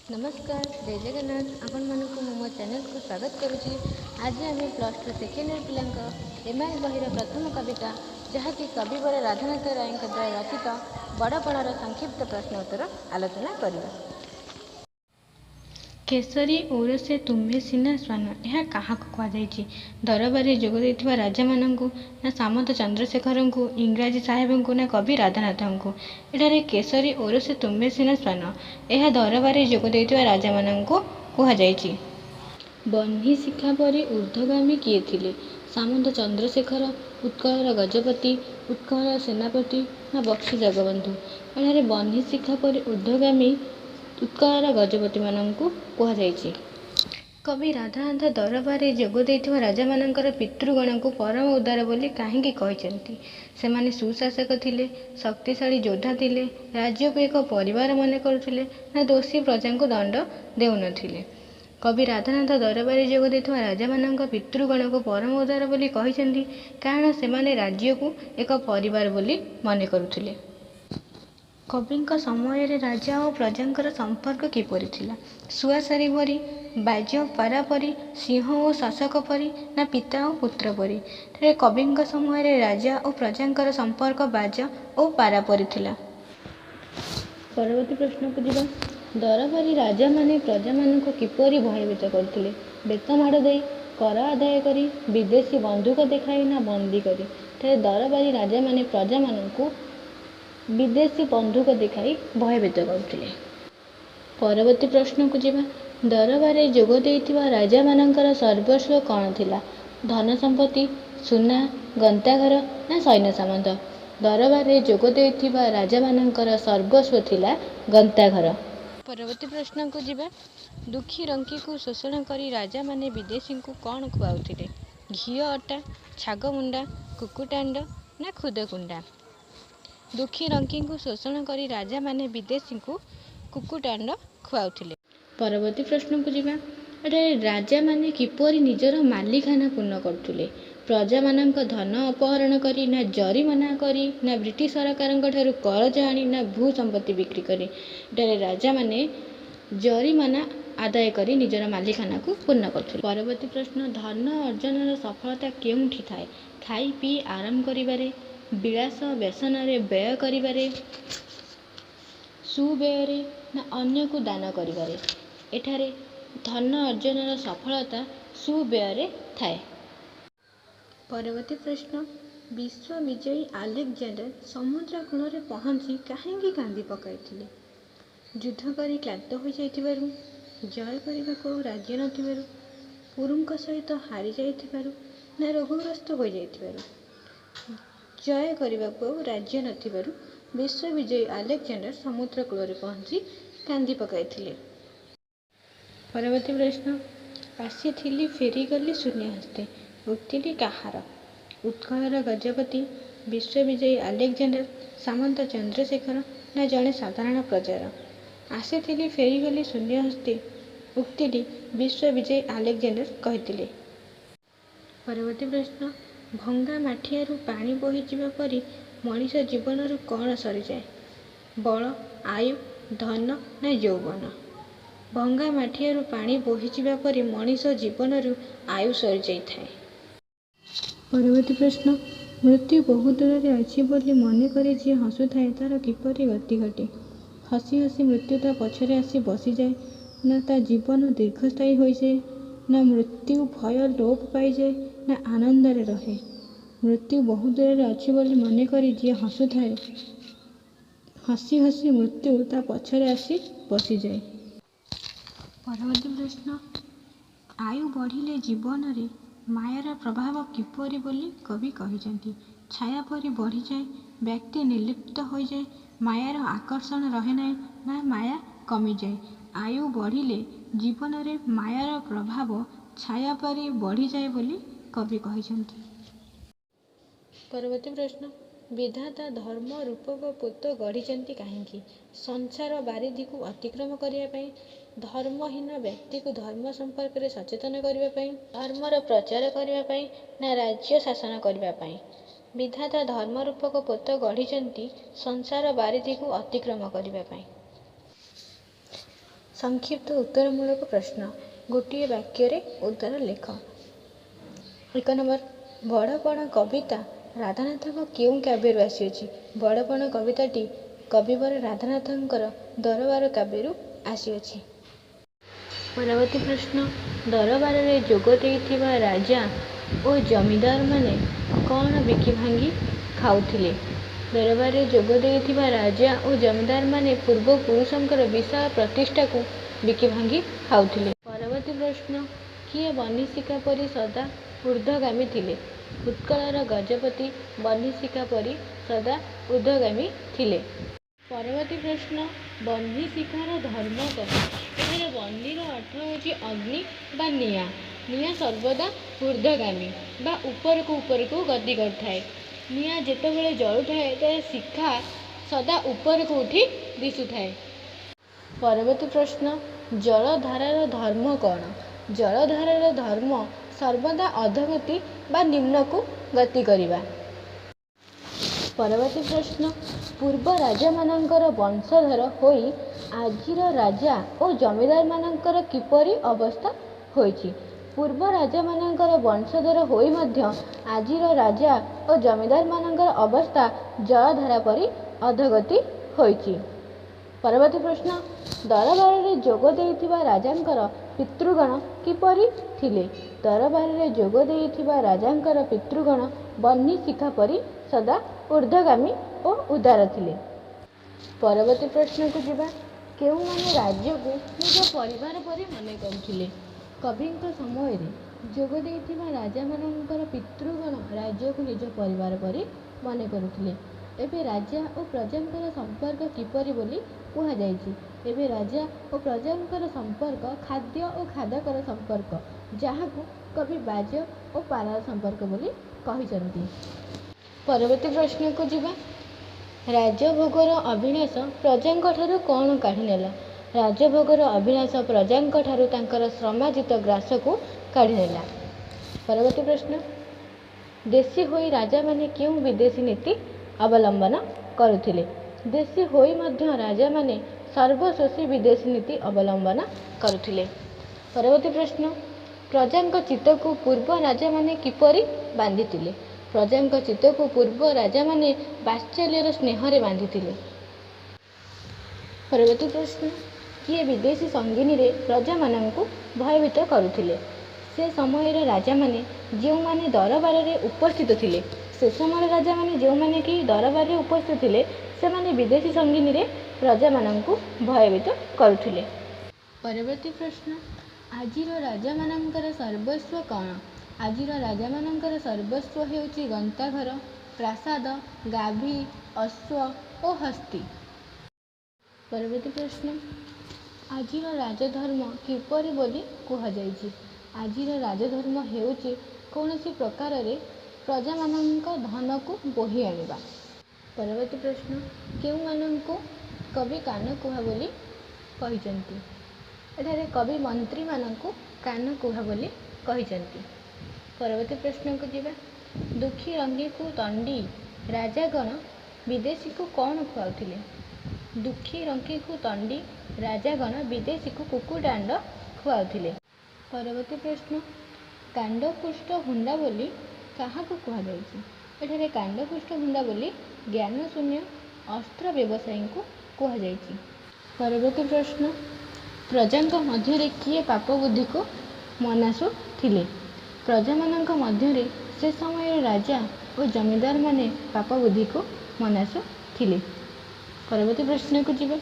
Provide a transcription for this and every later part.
नमस्कार जय जगन्नाथ आपण मानक मो चैनल को स्वागत करुच्ची। आज आम +2 सेकेंड ईयर पिला एमआई बहिर प्रथम कविता जहाँकि कविवर राधानाथ राय द्वारा रचित बड़पणर संक्षिप्त प्रश्न उत्तर आलोचना करवा। केसरी औरसे तुम्भे सिना स्वान यह क्या कहुई दरबार जोग देथिबा राजा मानू ना सामंत चंद्रशेखर को इंग्राजी साहेब को ना कवि राधानाथ को एठारे केसरी औरसे तुम्भे सिना स्वान यह दरबार जोग देथिबा राजा मानू कहुई। बन्ही शिखा परी ऊर्ध्वगामी किए थिले सामंत चंद्रशेखर उत्कलर गजपति उत्कलर सेनापति ना बक्सी जगबंधु एठारे बन्ही शिखा परी ऊर्ध्वगामी उत्कलर गजपति मानू कहुई। कवि राधानाथ दरबार जोग देथिबा राजा मानकर पितृगण को परम उदार बोली कहीं कहते सेमाने सुशासक थिले शक्तिशाली योद्धा थिले राज्य को एक परिवार मन करुथिले ना दोषी प्रजा को दंड देउनथिले। कवि राधानाथ दरबार जोग देथिबा राजा मानक पितृगण को परम उदार बोली कहते कारण सेमाने राज्य को एक परिवार बोली मन करुथिले। कविंक समय रे राजा और प्रजांकर संपर्क किपरि थिला सुआसारी परी बाज पारा परी सिंह और शासक परी ना पिता और पुत्र परी तेरे कविंक समय रे राजा और प्रजांकर संपर्क बाज और पारा परी थिला। परवर्ती प्रश्न को जिबा दरबारी राजा माने प्रजा मानक किपरि भयभीत करथिले बेतन हाड़ दे कर आदाय करी विदेशी बंधुक देखाई ना बंदी करी तेरे दरबारी राजा माने प्रजा मानक विदेशी बंधुक देखाई भयभीत करथिले। परवर्ती प्रश्न को जिबा दरबार जोग देथिबा राजा मानकर सर्वस्व कौन थिला धन संपत्ति सुना गंताघर ना सैन्य सामंत दरबार जोग देथिबा राजा मानकर सर्वस्व थिला गंताघर। परवर्ती प्रश्न को जिबा दुखी रंकी को शोषण करी राजा माने विदेशी को कौन खुआउथिले घी अटा छाग मुंडा कुकुटांड ना खुदकुंडा। दुखी रंकी को शोषण करी राजा माने विदेशी को कुकुटांड खुआउथिले। परवर्ती प्रश्न को जिबा राजा माने किपरि निजर मालिकाना पूर्ण करथुले प्रजा मानक धन अपहरण करी ना जरिमाना करी ना ब्रिटिश सरकार ठारू करज आनी ना भू संपत्ति बिक्री करी एटारे राजा माने जरिमाना आदाय करी निजर मालिकाना को पूर्ण करथुले। परवर्ती प्रश्न धन अर्जनर सफलता केउठी थाए खाई पी आराम करिबारे विलास व्यसन रे व्यय करिबारे सुव्यय ना अन्य को दान करिबारे एठारे धन अर्जनर सफलता सुव्यय थाए। परवर्ती प्रश्न विश्व विजयी आलेक्जेंडर समुद्र कूल रे पहुँची कहीं कांदी पकाइथिले युद्ध करी क्लांत हो जाइथिबारु जय करने राज्य नथिबारु पुरुष सहित हारी जाइथिबारु ना रोगग्रस्त हो जाइथिबारु जय करने को राज्य नथिबारु विश्व विजयी आलेक्जेंडर समुद्र कूल रे पहुँची कांदी पकाइथिले। परवर्ती प्रश्न आसी फेरीगली शून्य हस्ते उक्तिटी कहार उत्कलर गजपति विश्व विजयी आलेक्जेंडर सामंत चंद्रशेखर ना जड़े साधारण प्रजार आसी फेरीगली शून्य हस्ते उक्तिटी विश्व विजयी आलेक्जेंडर कहते। परवर्ती प्रश्न भंगा माठियारू पानी बोही जावा परी मनीष जीवन कौन सरी जाए बल आयु धन ना यौवन। भंगा माठियारू पानी बोही जावा परी मनीष जीवन आयु सरी जाए। परवर्ती प्रश्न मृत्यु बहु दूर रे अछि बोली मन करे जी हसु थाए तार किपरि गति घटे हसी हसी मृत्यु ता पछरे आसी बसी जाए ना ता जीवन दीर्घस्थायी हो जाए ना मृत्यु भय लोप पाई जाए ना आनंद रे रहे मृत्यु बहु दूर रे अछि बोली मन करी जी हसु थाए हसी हसी मृत्यु ता पछरे आसी बसी जाए। परवर्ती प्रश्न आयु बढ़िले जीवन रे मायार प्रभाव किपरि बोली कवि कहिसेंती छाया परी बढ़ी जाए व्यक्ति निर्लिप्त हो जाए मायार आकर्षण रहे ना ना माया कमी जाए आयु बढ़िले जीवन रे मायार प्रभाव छाया परी बढ़ी जाए बोली कवि कहिसेंती। परवर्ती प्रश्न विधाता धर्म रूपक पोत गढ़ी कहीं संसार बारिधि को अतिक्रम करने धर्महीन व्यक्ति को धर्म संपर्क में सचेतन करने धर्मर प्रचार करने ना राज्य शासन करने विधाता धर्म रूपक पोत गढ़ी संसार बारिधि को अतिक्रम करने ସଂକ୍ଷିପ୍ତ ଉତ୍ତରମୂଳକ ପ୍ରଶ୍ନ, ଗୋଟିଏ ବାକ୍ୟରେ ଉତ୍ତର ଲେଖ। 1 ନମ୍ବର, ବଡ଼ପଣ କବିତା ରାଧାନାଥଙ୍କ କେଉଁ କାବ୍ୟରୁ ଆସିଅଛି? ବଡ଼ପଣ କବିତାଟି କବିବର ରାଧାନାଥଙ୍କର ଦରବାର କାବ୍ୟରୁ ଆସିଅଛି। ପରବର୍ତ୍ତୀ ପ୍ରଶ୍ନ, ଦରବାରରେ ଯୋଗ ଦେଇଥିବା ରାଜା ଓ ଜମିଦାରମାନେ କ'ଣ ବିକି ଭାଙ୍ଗି ଖାଉଥିଲେ? ଦରବାରରେ ଯୋଗ ଦେଇଥିବା ରାଜା ଓ ଜମିଦାରମାନେ ପୂର୍ବପୁରୁଷଙ୍କର ବିଶାଳ ପ୍ରତିଷ୍ଠାକୁ ବିକି ଭାଙ୍ଗି ଖାଉଥିଲେ। ପରବର୍ତ୍ତୀ ପ୍ରଶ୍ନ, କିଏ ବହ୍ନିଶିଖା ପରି ସଦା ଊର୍ଦ୍ଧ୍ୱଗାମୀ ଥିଲେ? ଉତ୍କଳର ଗଜପତି ବହ୍ନିଶିଖା ପରି ସଦା ଊର୍ଦ୍ଧ୍ୱଗାମୀ ଥିଲେ। ପରବର୍ତ୍ତୀ ପ୍ରଶ୍ନ, ବହ୍ନିଶିଖାର ଧର୍ମ କ'ଣ? ଏଠାରେ ବହ୍ନିର ଅର୍ଥ ହେଉଛି ଅଗ୍ନି ବା ନିଆଁ। ନିଆଁ ସର୍ବଦା ଊର୍ଦ୍ଧ୍ୱଗାମୀ ବା ଉପରକୁ ଉପରକୁ ଗତି କରିଥାଏ। ନିଆଁ ଯେତେବେଳେ ଜଳୁଥାଏ ତେବେ ଶିଖା ସଦା ଉପରକୁ ଉଠି ଦିଶୁଥାଏ। ପରବର୍ତ୍ତୀ ପ୍ରଶ୍ନ, ଜଳଧାରାର ଧର୍ମ କ'ଣ? ଜଳଧାରାର ଧର୍ମ ସର୍ବଦା ଅଧୋଗତି ବା ନିମ୍ନକୁ ଗତି କରିବା। ପରବର୍ତ୍ତୀ ପ୍ରଶ୍ନ, ପୂର୍ବ ରାଜାମାନଙ୍କର ବଂଶଧର ହୋଇ ଆଜିର ରାଜା ଓ ଜମିଦାରମାନଙ୍କର କିପରି ଅବସ୍ଥା ହୋଇଛି? ପୂର୍ବ ରାଜାମାନଙ୍କର ବଂଶଧର ହୋଇ ମଧ୍ୟ ଆଜିର ରାଜା ଓ ଜମିଦାରମାନଙ୍କର ଅବସ୍ଥା ଜଳଧାରା ପରି ଅଧୋଗତି ହୋଇଛି। ପରବର୍ତ୍ତୀ ପ୍ରଶ୍ନ, ଦରବାରରେ ଯୋଗ ଦେଇଥିବା ରାଜାଙ୍କର ପିତୃଗଣ କିପରି ଥିଲେ? ଦରବାରରେ ଯୋଗ ଦେଇଥିବା ରାଜାଙ୍କର ପିତୃଗଣ ବହ୍ନିଶିଖା ପରି ସଦା ଊର୍ଦ୍ଧ୍ୱଗାମୀ ଓ ଉଦାର ଥିଲେ। ପରବର୍ତ୍ତୀ ପ୍ରଶ୍ନକୁ ଯିବା, କେଉଁମାନେ ରାଜ୍ୟକୁ ନିଜ ପରିବାର ପରି ମନେ କରୁଥିଲେ? କବିଙ୍କ ସମୟରେ ଯୋଗ ଦେଇଥିବା ରାଜାମାନଙ୍କର ପିତୃଗଣ ରାଜ୍ୟକୁ ନିଜ ପରିବାର ପରି ମନେ କରୁଥିଲେ। ଏବେ ରାଜା ଓ ପ୍ରଜାଙ୍କର ସମ୍ପର୍କ କିପରି ବୋଲି କୁହାଯାଇଛି? ଏବେ ରାଜା ଓ ପ୍ରଜାଙ୍କର ସମ୍ପର୍କ ଖାଦ୍ୟ ଓ ଖାଦକର ସମ୍ପର୍କ, ଯାହାକୁ କବି ବାଜ ଓ ପାଲାର ସମ୍ପର୍କ ବୋଲି କହିଛନ୍ତି। ପରବର୍ତ୍ତୀ ପ୍ରଶ୍ନକୁ ଯିବା, ରାଜଭୋଗର ଅଭିଳାଷ ପ୍ରଜାଙ୍କଠାରୁ କ'ଣ କାଢ଼ି ନେଲା? ରାଜଭୋଗର ଅଭିଳାଷ ପ୍ରଜାଙ୍କଠାରୁ ତାଙ୍କର ଶ୍ରମାର୍ଜିତ ଗ୍ରାସକୁ କାଢ଼ି ନେଲା। ପରବର୍ତ୍ତୀ ପ୍ରଶ୍ନ, ଦେଶୀ ହୋଇ ରାଜାମାନେ କେଉଁ ବିଦେଶୀ ନୀତି ଅବଲମ୍ବନ କରୁଥିଲେ? ଦେଶୀ ହୋଇ ମଧ୍ୟ ରାଜାମାନେ ସର୍ବଶୋଷୀ ବିଦେଶୀ ନୀତି ଅବଲମ୍ବନ କରୁଥିଲେ। ପରବର୍ତ୍ତୀ ପ୍ରଶ୍ନ, ପ୍ରଜାଙ୍କ ଚିତ୍ତକୁ ପୂର୍ବ ରାଜାମାନେ କିପରି ବାନ୍ଧିଥିଲେ? ପ୍ରଜାଙ୍କ ଚିତ୍ତକୁ ପୂର୍ବ ରାଜାମାନେ ବାତ୍ସଲ୍ୟର ସ୍ନେହରେ ବାନ୍ଧିଥିଲେ। ପରବର୍ତ୍ତୀ ପ୍ରଶ୍ନ, କିଏ ବିଦେଶୀ ସଙ୍ଗିନୀରେ ପ୍ରଜାମାନଙ୍କୁ ଭୟଭୀତ କରୁଥିଲେ? ସେ ସମୟର ରାଜାମାନେ ଯେଉଁମାନେ ଦରବାରରେ ଉପସ୍ଥିତ ଥିଲେ, ସେ ସମୟର ରାଜାମାନେ ଯେଉଁମାନେ କି ଦରବାରରେ ଉପସ୍ଥିତ ଥିଲେ, ସେମାନେ ବିଦେଶୀ ସଙ୍ଗିନୀରେ ପ୍ରଜାମାନଙ୍କୁ ଭୟଭୀତ କରୁଥିଲେ। ପରବର୍ତ୍ତୀ ପ୍ରଶ୍ନ, ଆଜିର ରାଜାମାନଙ୍କର ସର୍ବସ୍ୱ କ'ଣ? ଆଜିର ରାଜାମାନଙ୍କର ସର୍ବସ୍ୱ ହେଉଛି ଗନ୍ତାଘର, ପ୍ରାସାଦ, ଗାଭୀ, ଅଶ୍ୱ ଓ ହସ୍ତୀ। ପରବର୍ତ୍ତୀ ପ୍ରଶ୍ନ, ଆଜିର ରାଜଧର୍ମ କିପରି ବୋଲି କୁହାଯାଇଛି? ଆଜିର ରାଜଧର୍ମ ହେଉଛି କୌଣସି ପ୍ରକାରରେ ପ୍ରଜାମାନଙ୍କ ଧନକୁ ବୋହି ଆଣିବା। ପରବର୍ତ୍ତୀ ପ୍ରଶ୍ନ, କେଉଁମାନଙ୍କୁ କବି କାନକୁହା ବୋଲି କହିଛନ୍ତି? ଏଠାରେ କବି ମନ୍ତ୍ରୀମାନଙ୍କୁ କାନକୁହା ବୋଲି କହିଛନ୍ତି। ପରବର୍ତ୍ତୀ ପ୍ରଶ୍ନକୁ ଯିବା, ଦୁଃଖୀ ରଙ୍ଗୀକୁ ତଣ୍ଡି ରାଜାଗଣ ବିଦେଶୀକୁ କ'ଣ ଖୁଆଉଥିଲେ? ଦୁଃଖୀ ରଙ୍ଗୀକୁ ତଣ୍ଡି ରାଜାଗଣ ବିଦେଶୀକୁ କୁକୁଡ଼ା ଅଣ୍ଡା ଖୁଆଉଥିଲେ। ପରବର୍ତ୍ତୀ ପ୍ରଶ୍ନ, କାଣ୍ଡପୁଷ୍ଟ ହୁଣ୍ଡା ବୋଲି କାହାକୁ କୁହାଯାଇଛି? ଏଠାରେ କାଣ୍ଡପୁଷ୍ଟ ହୁଣ୍ଡା ବୋଲି ଜ୍ଞାନଶୂନ୍ୟ ଅସ୍ତ୍ର ବ୍ୟବସାୟୀଙ୍କୁ କୁହାଯାଇଛି। ପରବର୍ତ୍ତୀ ପ୍ରଶ୍ନ, ପ୍ରଜାଙ୍କ ମଧ୍ୟରେ କିଏ ପାପ ବୁଦ୍ଧିକୁ ମନାସୁ ଥିଲେ? ପ୍ରଜାମାନଙ୍କ ମଧ୍ୟରେ ସେ ସମୟର ରାଜା ଓ ଜମିଦାରମାନେ ପାପ ବୁଦ୍ଧିକୁ ମନାସୁ ଥିଲେ। ପରବର୍ତ୍ତୀ ପ୍ରଶ୍ନକୁ ଯିବା,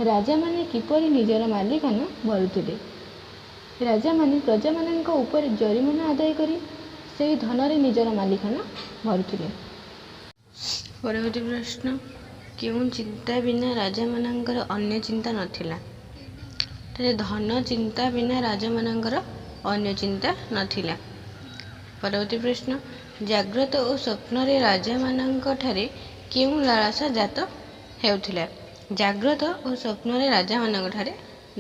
ରାଜାମାନେ କିପରି ନିଜର ମାଲିକାନା ଭରୁଥିଲେ? ରାଜାମାନେ ପ୍ରଜାମାନଙ୍କ ଉପରେ ଜରିମାନା ଆଦାୟ କରି ସେହି ଧନରେ ନିଜର ମାଲିକାନା ଭରୁଥିଲେ। ପରବର୍ତ୍ତୀ ପ୍ରଶ୍ନ, କେଉଁ ଚିନ୍ତା ବିନା ରାଜାମାନଙ୍କର ଅନ୍ୟ ଚିନ୍ତା ନଥିଲା? ଏଠାରେ ଧନ ଚିନ୍ତା ବିନା ରାଜାମାନଙ୍କର ଅନ୍ୟ ଚିନ୍ତା ନଥିଲା। ପରବର୍ତ୍ତୀ ପ୍ରଶ୍ନ, ଜାଗ୍ରତ ଓ ସ୍ୱପ୍ନରେ ରାଜାମାନଙ୍କଠାରେ କେଉଁ ଲାଳସା ଜାତ ହେଉଥିଲା? ଜାଗ୍ରତ ଓ ସ୍ୱପ୍ନରେ ରାଜାମାନଙ୍କଠାରେ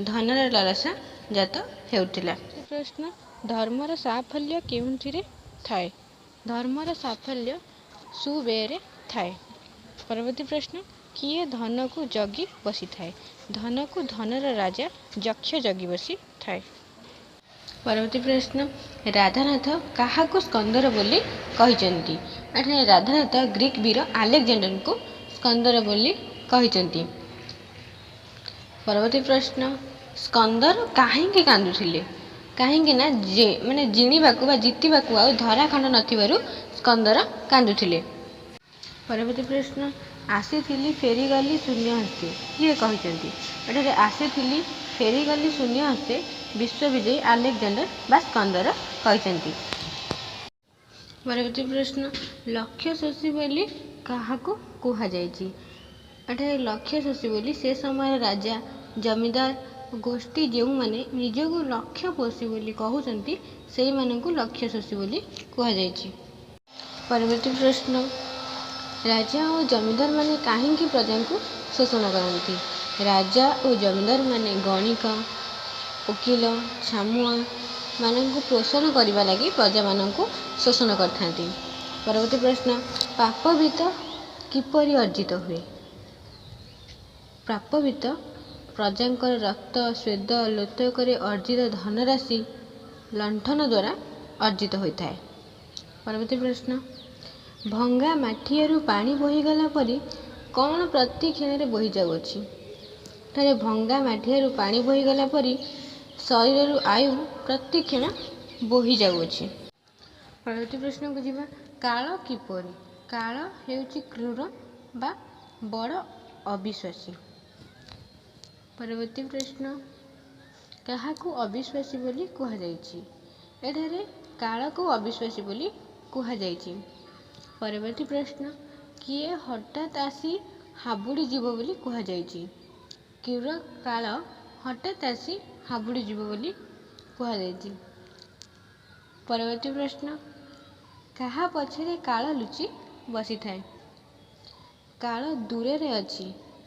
ଧନର ଲାଳସା ଜାତ ହେଉଥିଲା। ପ୍ରଶ୍ନ, ଧର୍ମର ସାଫଲ୍ୟ କେଉଁଥିରେ ଥାଏ? ଧର୍ମର ସାଫଲ୍ୟ ସୁବ୍ୟୟରେ ଥାଏ। ପରବର୍ତ୍ତୀ ପ୍ରଶ୍ନ, କିଏ ଧନକୁ ଜଗି ବସିଥାଏ? ଧନକୁ ଧନର ରାଜା ଯକ୍ଷ ଜଗି ବସିଥାଏ। ପରବର୍ତ୍ତୀ ପ୍ରଶ୍ନ, ରାଧାନାଥ କାହାକୁ ସ୍କନ୍ଦର ବୋଲି କହିଛନ୍ତି? ଏଠାରେ ରାଧାନାଥ ଗ୍ରୀକ୍ ବୀର ଆଲେକଜାଣ୍ଡରଙ୍କୁ ସ୍କନ୍ଦର ବୋଲି କହିଛନ୍ତି। ପରବର୍ତ୍ତୀ ପ୍ରଶ୍ନ, ସ୍କନ୍ଦର କାହିଁକି କାନ୍ଦୁଥିଲେ? କାହିଁକି ନା ଜିଣିବାକୁ ବା ଜିତିବାକୁ ଆଉ ଧରାଖଣ୍ଡ ନଥିବାରୁ ସ୍କନ୍ଦର କାନ୍ଦୁଥିଲେ। ପରବର୍ତ୍ତୀ ପ୍ରଶ୍ନ, ଆସିଥିଲି ଫେରିଗଲି ଶୂନ୍ୟ ହସ୍ତେ କିଏ କହିଛନ୍ତି? ଏଠାରେ ଆସିଥିଲି ଫେରିଗଲି ଶୂନ୍ୟ ହସ୍ତେ ବିଶ୍ୱବିଜୟୀ ଆଲେକଜାଣ୍ଡର ବା ସ୍କନ୍ଦର କହିଛନ୍ତି। ପରବର୍ତ୍ତୀ ପ୍ରଶ୍ନ, ଲକ୍ଷ୍ୟ ଶୋଷୀ ବୋଲି କାହାକୁ କୁହାଯାଇଛି? ଏଠାରେ ଲକ୍ଷ୍ୟ ଶୋଷୀ ବୋଲି ସେ ସମୟର ରାଜା, ଜମିଦାର ଗୋଷ୍ଠୀ ଯେଉଁମାନେ ନିଜକୁ ଲକ୍ଷ୍ୟପୋଷୀ ବୋଲି କହୁଛନ୍ତି ସେଇମାନଙ୍କୁ ଲକ୍ଷ୍ୟ ଶୋଷୀ ବୋଲି କୁହାଯାଇଛି। ପରବର୍ତ୍ତୀ ପ୍ରଶ୍ନ, ରାଜା ଓ ଜମିଦାରମାନେ କାହିଁକି ପ୍ରଜାଙ୍କୁ ଶୋଷଣ କରନ୍ତି? ରାଜା ଓ ଜମିଦାରମାନେ ଗଣିକ, ଓକିଲ, ଛାମୁଆ ମାନଙ୍କୁ ପୋଷଣ କରିବା ଲାଗି ପ୍ରଜାମାନଙ୍କୁ ଶୋଷଣ କରିଥାନ୍ତି। ପରବର୍ତ୍ତୀ ପ୍ରଶ୍ନ, ପାପବିତ୍ତ କିପରି ଅର୍ଜିତ ହୁଏ? ପାପବିତ୍ତ ପ୍ରଜାଙ୍କର ରକ୍ତ, ସ୍ୱେଦ, ଲୋତକରେ ଅର୍ଜିତ ଧନରାଶି ଲଣ୍ଠନ ଦ୍ୱାରା ଅର୍ଜିତ ହୋଇଥାଏ। ପରବର୍ତ୍ତୀ ପ୍ରଶ୍ନ, ଭଙ୍ଗା ମାଠିଆରୁ ପାଣି ବୋହିଗଲା ପରି କ'ଣ ପ୍ରତି କ୍ଷଣରେ ବୋହିଯାଉଅଛି? ଏଠାରେ ଭଙ୍ଗା ମାଠିଆରୁ ପାଣି ବୋହିଗଲା ପରି ଶରୀରରୁ ଆୟୁ ପ୍ରତିକ୍ଷଣ ବୋହିଯାଉଅଛି। ପରବର୍ତ୍ତୀ ପ୍ରଶ୍ନକୁ ଯିବା, କାଳ କିପରି? କାଳ ହେଉଛି କ୍ରୂର ବା ବଡ଼ ଅବିଶ୍ୱାସୀ। ପରବର୍ତ୍ତୀ ପ୍ରଶ୍ନ, କାହାକୁ ଅବିଶ୍ୱାସୀ ବୋଲି କୁହାଯାଇଛି? ଏଠାରେ କାଳକୁ ଅବିଶ୍ୱାସୀ ବୋଲି କୁହାଯାଇଛି। ପରବର୍ତ୍ତୀ ପ୍ରଶ୍ନ, କିଏ ହଠାତ୍ ଆସି ହାବୁଡ଼ି ଯିବ ବୋଲି କୁହାଯାଇଛି? କ୍ରୂର କାଳ ହଠାତ୍ ଆସି ହାବୁଡ଼ି ଯିବ ବୋଲି କୁହାଯାଇଛି। ପରବର୍ତ୍ତୀ ପ୍ରଶ୍ନ, କାହା ପଛରେ କାଳ ଲୁଚି ବସିଥାଏ? କାଳ ଦୂରରେ ଅଛି,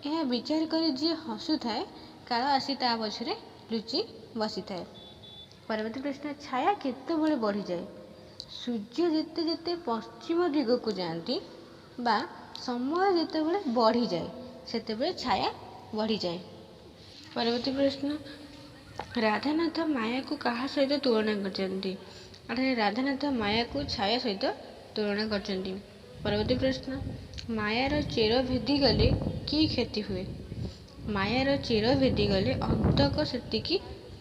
ଏହା ବିଚାର କରି ଯିଏ ହସୁଥାଏ କାଳ ଆସି ତା ପଛରେ ଲୁଚି ବସିଥାଏ। ପରବର୍ତ୍ତୀ ପ୍ରଶ୍ନ, ଛାୟା କେତେବେଳେ ବଢ଼ିଯାଏ? ସୂର୍ଯ୍ୟ ଯେତେ ଯେତେ ପଶ୍ଚିମ ଦିଗକୁ ଯାଆନ୍ତି ବା ସମୟ ଯେତେବେଳେ ବଢ଼ିଯାଏ ସେତେବେଳେ ଛାୟା ବଢ଼ିଯାଏ। ପରବର୍ତ୍ତୀ ପ୍ରଶ୍ନ, ରାଧାନାଥ ମାୟାକୁ କାହା ସହିତ ତୁଳନା କରିଛନ୍ତି? ଏଠାରେ ରାଧାନାଥ ମାୟାକୁ ଛାୟା ସହିତ ତୁଳନା କରିଛନ୍ତି। ପରବର୍ତ୍ତୀ ପ୍ରଶ୍ନ, ମାୟାର ଚେର ଭେଦିଗଲେ କି କ୍ଷତି ହୁଏ? ମାୟାର ଚେର ଭେଦିଗଲେ ଅନ୍ତକ ସେତିକି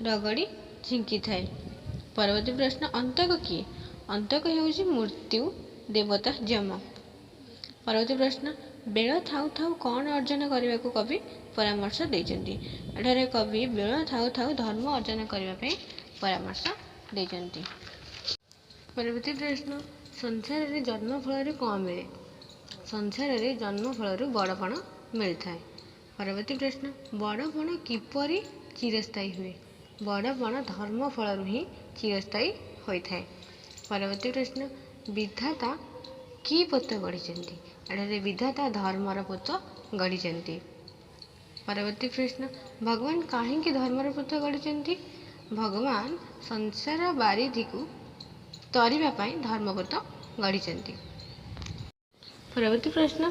ରଗଡ଼ି ଝିଙ୍କିଥାଏ। ପରବର୍ତ୍ତୀ ପ୍ରଶ୍ନ, ଅନ୍ତକ କିଏ? ଅନ୍ତକ ହେଉଛି ମୃତ୍ୟୁ ଦେବତା ଯମ। ପରବର୍ତ୍ତୀ ପ୍ରଶ୍ନ, ବେଳ ଥାଉ ଥାଉ କ'ଣ ଅର୍ଜନ କରିବାକୁ କବି ପରାମର୍ଶ ଦେଇଛନ୍ତି? ଏଠାରେ କବି ବେଳ ଥାଉ ଥାଉ ଧର୍ମ ଅର୍ଜନ କରିବା ପାଇଁ ପରାମର୍ଶ ଦେଇଛନ୍ତି। ପରବର୍ତ୍ତୀ ପ୍ରଶ୍ନ, ସଂସାରରେ ଜନ୍ମ ଫଳରୁ କ'ଣ ମିଳେ? ସଂସାରରେ ଜନ୍ମ ଫଳରୁ ବଡ଼ପଣ ମିଳିଥାଏ। ପରବର୍ତ୍ତୀ ପ୍ରଶ୍ନ, ବଡ଼ପଣ କିପରି ଚିରସ୍ଥାୟୀ ହୁଏ? ବଡ଼ପଣ ଧର୍ମ ଫଳରୁ ହିଁ ଚିରସ୍ଥାୟୀ ହୋଇଥାଏ। ପରବର୍ତ୍ତୀ ପ୍ରଶ୍ନ, ବିଧାତା କି ପୋତ ଗଢ଼ିଛନ୍ତି? ଏଠାରେ ବିଧାତା ଧର୍ମର ପୋତ ଗଢ଼ିଛନ୍ତି। ପରବର୍ତ୍ତୀ ପ୍ରଶ୍ନ, ଭଗବାନ କାହିଁକି ଧର୍ମର ପୋତ ଗଢ଼ିଛନ୍ତି? ଭଗବାନ ସଂସାର ବାରିଧିକୁ ତରିବା ପାଇଁ ଧର୍ମପୋତ ଗଢ଼ିଛନ୍ତି। ପରବର୍ତ୍ତୀ ପ୍ରଶ୍ନ,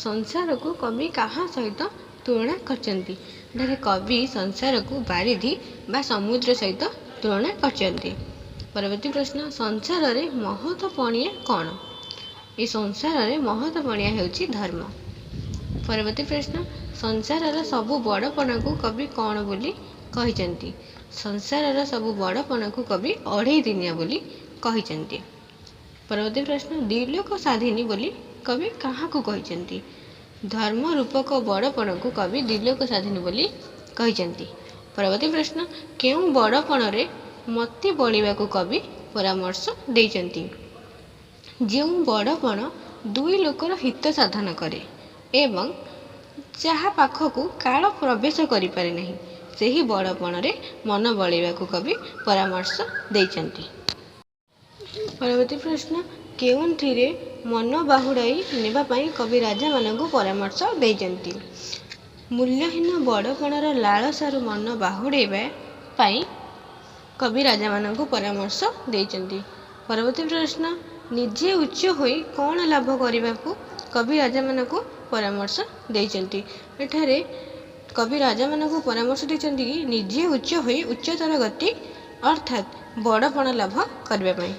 ସଂସାରକୁ କବି କାହା ସହିତ ତୁଳନା କରିଛନ୍ତି? ଏଠାରେ କବି ସଂସାରକୁ ବାରିଧି ବା ସମୁଦ୍ର ସହିତ ତୁଳନା କରିଛନ୍ତି। ପରବର୍ତ୍ତୀ ପ୍ରଶ୍ନ, ସଂସାରରେ ମହତ ପଣିଆ କ'ଣ? ଏ ସଂସାରରେ ମହତ ପଣିଆ ହେଉଛି ଧର୍ମ। ପରବର୍ତ୍ତୀ ପ୍ରଶ୍ନ, ସଂସାରର ସବୁ ବଡ଼ପଣକୁ କବି କ'ଣ ବୋଲି କହିଛନ୍ତି? ସଂସାରର ସବୁ ବଡ଼ପଣକୁ କବି ଅଢ଼େଇ ଦିନିଆ ବୋଲି କହିଛନ୍ତି। ପରବର୍ତ୍ତୀ ପ୍ରଶ୍ନ, ଦ୍ୱିଲୋକ ସାଧିନୀ ବୋଲି କବି କାହାକୁ କହିଛନ୍ତି? ଧର୍ମ ରୂପକ ବଡ଼ପଣକୁ କବି ଦ୍ୱିଲୋକ ସାଧିନୀ ବୋଲି କହିଛନ୍ତି। ପରବର୍ତ୍ତୀ ପ୍ରଶ୍ନ, କେଉଁ ବଡ଼ପଣରେ ମତି ବଳିବାକୁ କବି ପରାମର୍ଶ ଦେଇଛନ୍ତି? ଯେଉଁ ବଡ଼ପଣ ଦୁଇ ଲୋକର ହିତ ସାଧନ କରେ ଏବଂ ଯାହା ପାଖକୁ କାଳ ପ୍ରବେଶ କରିପାରେ ନାହିଁ ସେହି ବଡ଼ପଣରେ ମନ ବଳେଇବାକୁ କବି ପରାମର୍ଶ ଦେଇଛନ୍ତି। ପରବର୍ତ୍ତୀ ପ୍ରଶ୍ନ, କେଉଁଥିରେ ମନ ବାହୁଡ଼ାଇ ନେବା ପାଇଁ କବି ରାଜାମାନଙ୍କୁ ପରାମର୍ଶ ଦେଇଛନ୍ତି? ମୂଲ୍ୟହୀନ ବଡ଼ପଣର ଲାଳସାରୁ ମନ ବାହୁଡ଼ାଇବା ପାଇଁ କବି ରାଜାମାନଙ୍କୁ ପରାମର୍ଶ ଦେଇଛନ୍ତି। ପରବର୍ତ୍ତୀ ପ୍ରଶ୍ନ, ନିଜେ ଉଚ୍ଚ ହୋଇ କ'ଣ ଲାଭ କରିବାକୁ କବି ରାଜାମାନଙ୍କୁ परामर्श देइचंती। एठारे कवि राजा मानक परामर्श देइचंती कि निजे उच्च होई उच्चतर गति अर्थात बड़पण लाभ करबा पई।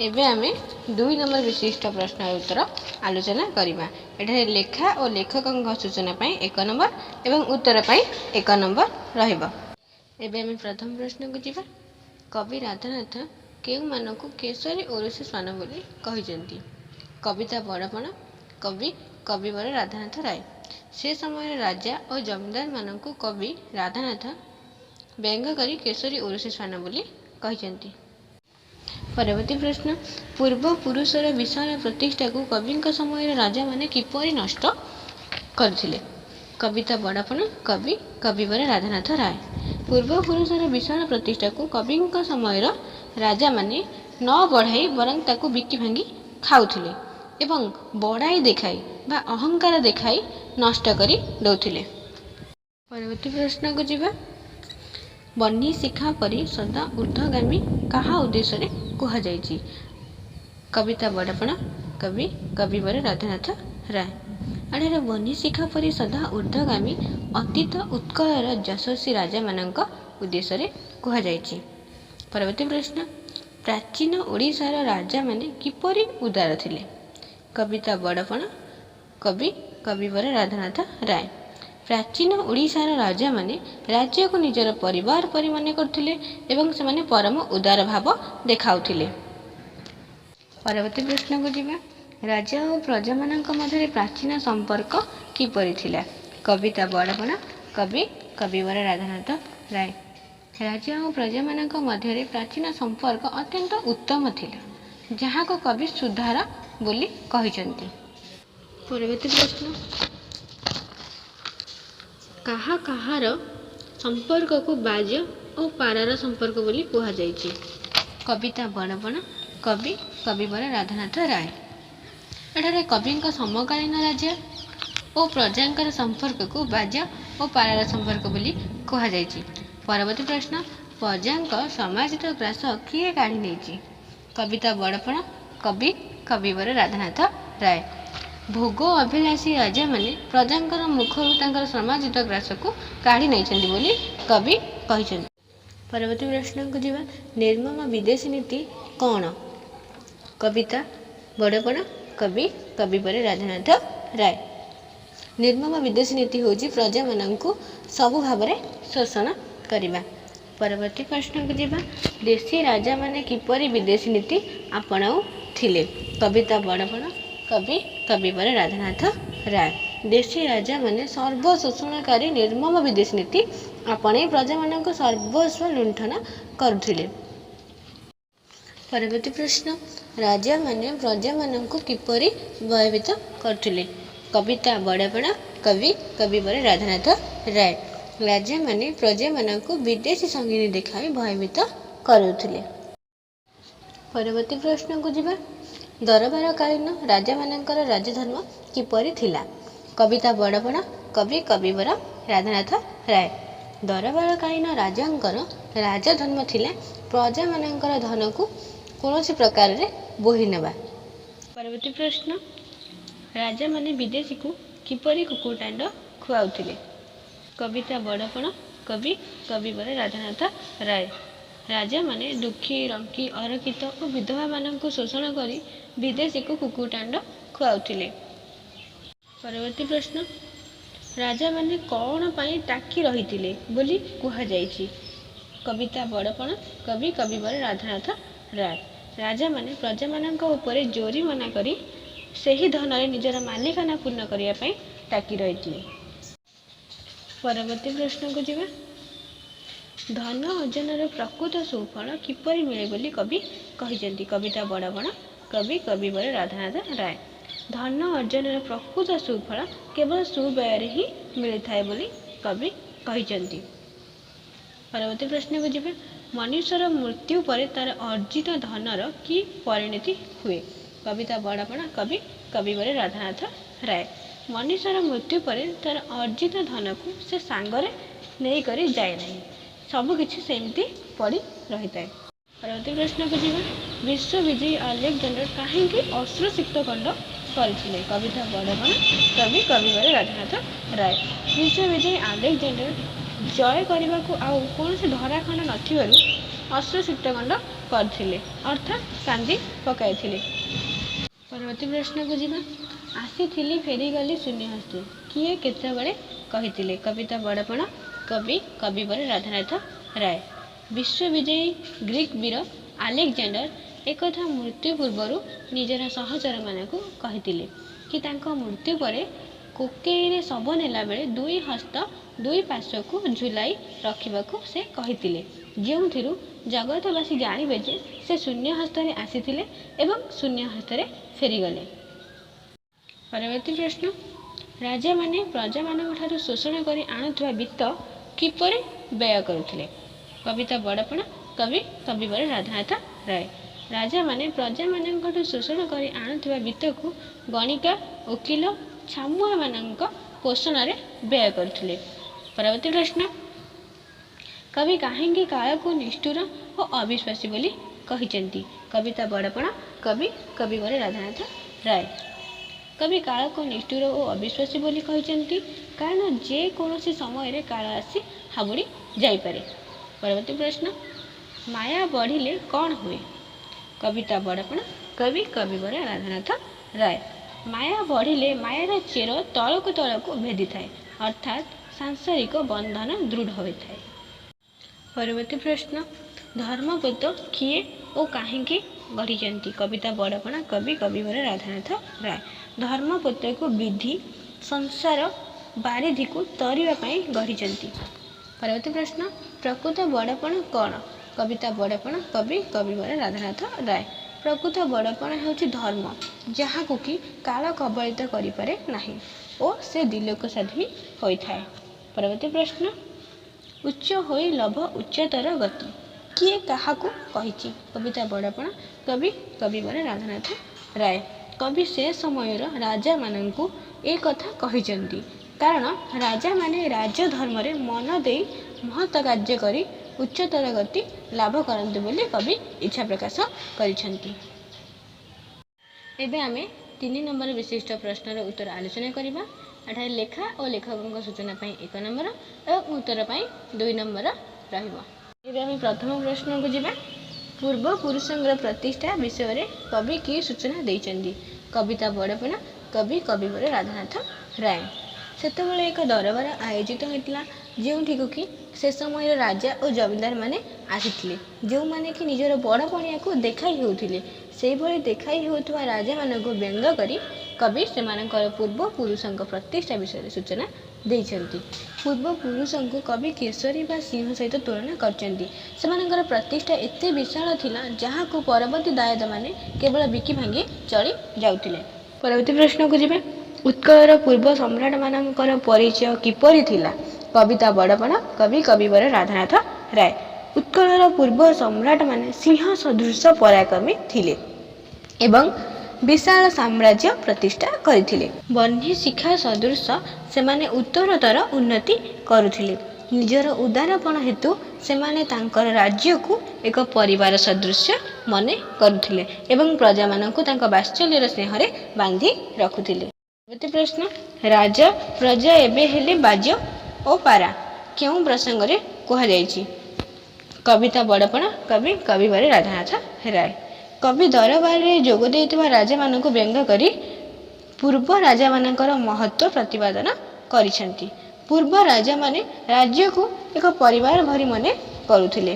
एबे आमे 2 नंबर विशिष्ट प्रश्न उत्तर आलोचना करिबा। एठारे लेखा और लेखकक सूचना पई 1 नंबर एवं उत्तर पई 1 नंबर रहिबा। एबे आमे प्रथम प्रश्न को जिबा। कवि राधानाथ केउ मानकु केसरी ओरसी स्वान बोली कहिजंती। कविता बड़पण कवि कविवर राधानाथ राय। से समय राजा और जमींदार मानकु कवि राधानाथ व्यंग करी केसरी ओरसी स्वान बोली कहिजंती। परवर्ती प्रश्न पूर्व पुरुषर विशाल प्रतिष्ठा को कवि समय राजा माने किपरि नष्ट करथिले। कविता बड़पण कवि कविवर राधानाथ राय। पूर्व पुरुषर विशाल प्रतिष्ठा को कवि समय राजा माने न बढ़ाई बरं ताकू बिकी भांगी खाउथिले एवं बढ़ाई देखाई बा अहंकार देखाई नष्ट करी दौथिले। परवर्ती प्रश्न को जिबा। बन्ही शिखा परी सदा ऊर्ध्वगामी कहा उद्देश्य रे कुहा जायछि। कविता बड़पण कवि कविवर राधानाथ राय। एठारे बन्ही शिखा परी सदा ऊर्ध्वगामी अतीत उत्कलर यशस्वी राजा मानक उद्देश्य रे कुहा जायछि। परवर्ती प्रश्न प्राचीन ओडिशार राजा माने किपरि उदार थिले। कविता बड़पण कवि कविवर राधानाथ राय। प्राचीन ओडिशार राजा माने राज्य को निजर परिवार परि माने करथिले एवं से माने परम उदार भाव देखाउथिले। परवर्ती प्रश्न को जिबा। राजा और प्रजा मानक मध्य प्राचीन संपर्क किपरि थिला। कविता बड़पण कवि कविवर राधानाथ राय। राजा और प्रजा मानक मध्य प्राचीन संपर्क अत्यंत उत्तम थिला जहाँ को कवि सुधार बोली कहिचंती। परवर्ती प्रश्न कहा कहार संपर्क को बाज और पारार संपर्क बोली कुहा जायछि। कविता बड़पण कवि कविवर राधानाथ राय। एठारे कवि समकालीन राजा और प्रजा संपर्क को बाज और पारार संपर्क बोली कुहा जायछि। परवर्ती प्रश्न प्रजा सामाजिक ग्रास किए काढ़ी नेछि। कविता बड़पण कवि कविवर राधानाथ राय। भोग अभिलाषी राजा माने प्रजांकर मुखरू तांकर सामाजिक ग्रास को काढ़ी नैछंती बोली कवि कहिछंती। परवर्ती प्रश्न को जिबा। निर्मम विदेशी नीति कौन। कविता बड़पण कवि कविवर राधानाथ राय। निर्मम विदेशी नीति होची प्रजा मानंकु सबु भाबरे शोषण करिबा। परवर्ती प्रश्न को जिबा। देशी राजा माने किपरि विदेशी नीति आपणाउ थिले। कविता बड़पण कवि कविवर राधानाथ राय। देशी राजा माने सर्वशोषणकारी निर्मम विदेशी नीति आपणे प्रजा मानक सर्वस्व लुंठन करुथिले। परवर्ती प्रश्न राजा माने प्रजा मानक किपरि भयभीत करथिले। कविता बड़पण कवि कविवर राधानाथ राय। राजा माने प्रजा मानक विदेशी संगीनी देखाई भयभीत करुथिले। परवर्ती प्रश्न को जिबा। दरबार कालीन राजा मानकर राजधर्म किपरि थिला। कविता बड़पण कवि कविवर राधानाथ राय। दरबार कालीन राजांकर राजधर्म थिला प्रजा मानकर धन को कौनसी प्रकार रे बोही नेबा। परवर्ती प्रश्न राजा माने विदेशी को किपरि कुकुटांड खुआउथिले। कविता बड़पण कवि कविवर राधानाथ राय। राजा माने दुखी रंकी अरक्षित और विधवा मानक शोषण करी विदेशी को कुकुटांड खुआउथिले। परवर्ती प्रश्न राजा माने कौन पाई टाकी रहिथिले बोली कुहा जायछि। कविता बड़पण कवि कविवर राधानाथ राय। राजा माने प्रजा मानक ऊपर जोरी मना करी सही धन रे निजर मालिकाना पूर्ण करिया पई टाकी रहिथिले। परवर्ती प्रश्न को जिबा। धन अर्जन प्रकृत सुफल किपरि मिले बोली कवि कहिजंती। कविता बड़पण कवि कविवर राधानाथ राय। धन अर्जन प्रकृत सुफल केवल सुव्यय ही मिली थाए बोली कवि कहिजंती। परवर्ती प्रश्न को जिबा। मनुष्यर मृत्यु पर तार अर्जित धनर की परिणति हुए। कविता बड़पण कवि कविवर राधानाथ राय। मनुष्यर मृत्यु पर तार अर्जित धन को से सांगरे नहीं करी जाए नहीं सब किछि सेमती पड़ी रही है। परवर्ती प्रश्न को जिबा। विश्व विजयी अलेक्जेंडर कहीं अश्रुसिक्त खंड କରିଥିଲେ। କବିତା ବଡ଼ପଣ କବି କବିବର ରାଧାନାଥ ରାୟ। ବିଶ୍ୱବିଜୟୀ ଆଲେକଜାଣ୍ଡର ଜୟ କରିବାକୁ ଆଉ କୌଣସି ଧରାଖଣ୍ଡ ନଥିବାରୁ ଅଶ୍ରୁସିକ୍ତକାଣ୍ଡ କରିଥିଲେ ଅର୍ଥାତ୍ କାନ୍ଦି ପକାଇଥିଲେ। ପରବର୍ତ୍ତୀ ପ୍ରଶ୍ନକୁ ଯିବା। ଆସିଥିଲି ଫେରିଗଲି ଶୂନ୍ୟହସ୍ତେ କିଏ କେତେବେଳେ କହିଥିଲେ? କବିତା ବଡ଼ପଣ କବି କବିବର ରାଧାନାଥ ରାୟ। ବିଶ୍ୱବିଜୟୀ ଗ୍ରୀକ୍ ବୀର ଆଲେକଜାଣ୍ଡର ଏକଥା ମୃତ୍ୟୁ ପୂର୍ବରୁ ନିଜର ସହଚରମାନଙ୍କୁ କହିଥିଲେ କି ତାଙ୍କ ମୃତ୍ୟୁ ପରେ କୋକେଇରେ ଶବ ନେଲାବେଳେ ଦୁଇ ହସ୍ତ ଦୁଇ ପାର୍ଶ୍ୱକୁ ଝୁଲାଇ ରଖିବାକୁ ସେ କହିଥିଲେ, ଯେଉଁଥିରୁ ଜଗତବାସୀ ଜାଣିବେ ଯେ ସେ ଶୂନ୍ୟ ହସ୍ତରେ ଆସିଥିଲେ ଏବଂ ଶୂନ୍ୟ ହସ୍ତରେ ଫେରିଗଲେ। ପରବର୍ତ୍ତୀ ପ୍ରଶ୍ନ। ରାଜାମାନେ ପ୍ରଜାମାନଙ୍କଠାରୁ ଶୋଷଣ କରି ଆଣୁଥିବା ବିତ୍ତ କିପରି ବ୍ୟୟ କରୁଥିଲେ? କବିତା ବଡ଼ପଣ କବି କବିବର ରାଧାନାଥ ରାୟ। ରାଜାମାନେ ପ୍ରଜାମାନଙ୍କଠୁ ଶୋଷଣ କରି ଆଣୁଥିବା ବିତ୍ତକୁ ଗଣିକା ଓକିଲ ଛାମୁଆମାନଙ୍କ ପୋଷଣରେ ବ୍ୟୟ କରୁଥିଲେ। ପରବର୍ତ୍ତୀ ପ୍ରଶ୍ନ। କବି କାହିଁକି କାଳକୁ ନିଷ୍ଠୁର ଓ ଅବିଶ୍ୱାସୀ ବୋଲି କହିଛନ୍ତି? କବିତା ବଡ଼ପଣ କବି କବିବର ରାଧାନାଥ ରାୟ। କବି କାଳକୁ ନିଷ୍ଠୁର ଓ ଅବିଶ୍ୱାସୀ ବୋଲି କହିଛନ୍ତି କାରଣ ଯେକୌଣସି ସମୟରେ କାଳ ଆସି ହାବୁଡ଼ି ଯାଇପାରେ। ପରବର୍ତ୍ତୀ ପ୍ରଶ୍ନ। ମାୟା ବଢ଼ିଲେ କ'ଣ ହୁଏ? କବିତା ବଡ଼ପଣ କବି କବିବର ରାଧାନାଥ ରାୟ। ମାୟା ବଢ଼ିଲେ ମାୟାର ଚେର ତଳକୁ ତଳକୁ ଭେଦିଥାଏ ଅର୍ଥାତ୍ ସାଂସାରିକ ବନ୍ଧନ ଦୃଢ଼ ହୋଇଥାଏ। ପରବର୍ତ୍ତୀ ପ୍ରଶ୍ନ। ଧର୍ମପୋତ କିଏ ଓ କାହିଁକି ଗଢ଼ିଛନ୍ତି? କବିତା ବଡ଼ପଣ କବି କବିବର ରାଧାନାଥ ରାୟ। ଧର୍ମପୋତକୁ ବିଧି ସଂସାର ବାରିଧିକୁ ତରିବା ପାଇଁ ଗଢ଼ିଛନ୍ତି। ପରବର୍ତ୍ତୀ ପ୍ରଶ୍ନ। ପ୍ରକୃତ ବଡ଼ପଣ କ'ଣ? କବିତା ବଡ଼ପଣ କବି କବିବର ରାଧାନାଥ ରାୟ। ପ୍ରକୃତ ବଡ଼ପଣ ହେଉଛି ଧର୍ମ ଯାହାକୁ କି କାଳ କବଳିତ କରିପାରେ ନାହିଁ ଓ ସେ ଦିଲୋକ ସାଧୀ ହୋଇଥାଏ। ପରବର୍ତ୍ତୀ ପ୍ରଶ୍ନ। ଉଚ୍ଚ ହୋଇ ଲଭ ଉଚ୍ଚତର ଗତି କିଏ କାହାକୁ କହିଛି? କବିତା ବଡ଼ପଣ କବି କବିବର ରାଧାନାଥ ରାୟ। କବି ସେ ସମୟର ରାଜାମାନଙ୍କୁ ଏ କଥା କହିଛନ୍ତି କାରଣ ରାଜାମାନେ ରାଜଧର୍ମରେ ମନ ଦେଇ ମହତ୍ କାର୍ଯ୍ୟ କରି ଉଚ୍ଚତର ଗତି ଲାଭ କରନ୍ତି ବୋଲି କବି ଇଚ୍ଛା ପ୍ରକାଶ କରିଛନ୍ତି। ଏବେ ଆମେ 3 ନମ୍ବର ବିଶିଷ୍ଟ ପ୍ରଶ୍ନର ଉତ୍ତର ଆଲୋଚନା କରିବା। ଏଠାରେ ଲେଖା ଓ ଲେଖକଙ୍କ ସୂଚନା ପାଇଁ 1 ନମ୍ବର ଏବଂ ଉତ୍ତର ପାଇଁ 2 ନମ୍ବର ରହିବ। ଏବେ ଆମେ ପ୍ରଥମ ପ୍ରଶ୍ନକୁ ଯିବା। ପୂର୍ବପୁରୁଷଙ୍କର ପ୍ରତିଷ୍ଠା ବିଷୟରେ କବି କି ସୂଚନା ଦେଇଛନ୍ତି? କବିତା ବଡ଼ପଣ କବି କବିବର ରାଧାନାଥ ରାୟ। ସେତେବେଳେ ଏକ ଦରବାର ଆୟୋଜିତ ହୋଇଥିଲା ଯେଉଁଠିକୁ କି ସେ ସମୟର ରାଜା ଓ ଜମିଦାରମାନେ ଆସିଥିଲେ, ଯେଉଁମାନେ କି ନିଜର ବଡ଼ ପଣିଆକୁ ଦେଖାଇ ହେଉଥିଲେ। ସେହିଭଳି ଦେଖାଇ ହେଉଥିବା ରାଜାମାନଙ୍କୁ ବ୍ୟଙ୍ଗ କରି କବି ସେମାନଙ୍କର ପୂର୍ବପୁରୁଷଙ୍କ ପ୍ରତିଷ୍ଠା ବିଷୟରେ ସୂଚନା ଦେଇଛନ୍ତି। ପୂର୍ବପୁରୁଷଙ୍କୁ କବି କେଶରୀ ବା ସିଂହ ସହିତ ତୁଳନା କରିଛନ୍ତି। ସେମାନଙ୍କର ପ୍ରତିଷ୍ଠା ଏତେ ବିଶାଳ ଥିଲା ଯାହାକୁ ପରବର୍ତ୍ତୀ ଦାୟଦମାନେ କେବଳ ବିକି ଭାଙ୍ଗି ଚଳି ଯାଉଥିଲେ। ପରବର୍ତ୍ତୀ ପ୍ରଶ୍ନକୁ ଯିବା। ଉତ୍କଳର ପୂର୍ବ ସମ୍ରାଟମାନଙ୍କର ପରିଚୟ କିପରି ଥିଲା? କବିତା ବଡ଼ପଣ କବି କବିବର ରାଧାନାଥ ରାୟ। ଉତ୍କଳର ପୂର୍ବ ସମ୍ରାଟମାନେ ସିଂହ ସଦୃଶ ପରାକ୍ରମୀ ଥିଲେ ଏବଂ ବିଶାଳ ସାମ୍ରାଜ୍ୟ ପ୍ରତିଷ୍ଠା କରିଥିଲେ। ବହ୍ନି ଶିଖା ସଦୃଶ ସେମାନେ ଉତ୍ତରୋତ୍ତର ଉନ୍ନତି କରୁଥିଲେ। ନିଜର ଉଦାରପଣ ହେତୁ ସେମାନେ ତାଙ୍କର ରାଜ୍ୟକୁ ଏକ ପରିବାର ସଦୃଶ ମନେ କରୁଥିଲେ ଏବଂ ପ୍ରଜାମାନଙ୍କୁ ତାଙ୍କ ବାତ୍ସଲ୍ୟର ସ୍ନେହରେ ବାନ୍ଧି ରଖୁଥିଲେ। ପରବର୍ତ୍ତୀ ପ୍ରଶ୍ନ। ରାଜ ପ୍ରଜା ଏବେ ହେଲେ ବାଜ୍ୟ ଓ ପାରା କେଉଁ ପ୍ରସଙ୍ଗରେ କୁହାଯାଇଛି? କବିତା ବଡ଼ପଣ କବି କବିବର ରାଧାନାଥ ରାୟ। କବି ଦରବାରରେ ଯୋଗ ଦେଇଥିବା ରାଜାମାନଙ୍କୁ ବ୍ୟଙ୍ଗ କରି ପୂର୍ବ ରାଜାମାନଙ୍କର ମହତ୍ତ୍ୱ ପ୍ରତିପାଦନ କରିଛନ୍ତି। ପୂର୍ବ ରାଜାମାନେ ରାଜ୍ୟକୁ ଏକ ପରିବାର ଭଳି ମନେ କରୁଥିଲେ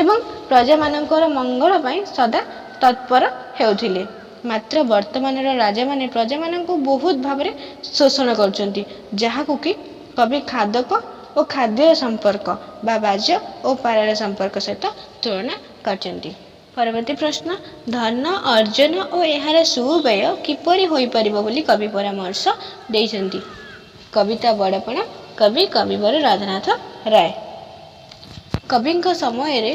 ଏବଂ ପ୍ରଜାମାନଙ୍କର ମଙ୍ଗଳ ପାଇଁ ସଦା ତତ୍ପର ହେଉଥିଲେ। ମାତ୍ର ବର୍ତ୍ତମାନର ରାଜାମାନେ ପ୍ରଜାମାନଙ୍କୁ ବହୁତ ଭାବରେ ଶୋଷଣ କରୁଛନ୍ତି, ଯାହାକୁ କି କବି ଖାଦକ ଓ ଖାଦ୍ୟର ସମ୍ପର୍କ ବା ବାଜ୍ୟ ଓ ପାରାର ସମ୍ପର୍କ ସହିତ ତୁଳନା କରିଛନ୍ତି। ପରବର୍ତ୍ତୀ ପ୍ରଶ୍ନ। ଧନ ଅର୍ଜନ ଓ ଏହାର ସୁବ୍ୟୟ କିପରି ହୋଇପାରିବ ବୋଲି କବି ପରାମର୍ଶ ଦେଇଛନ୍ତି? କବିତା ବଡ଼ପଣ କବି କବିବର ରାଧାନାଥ ରାୟ। କବିଙ୍କ ସମୟରେ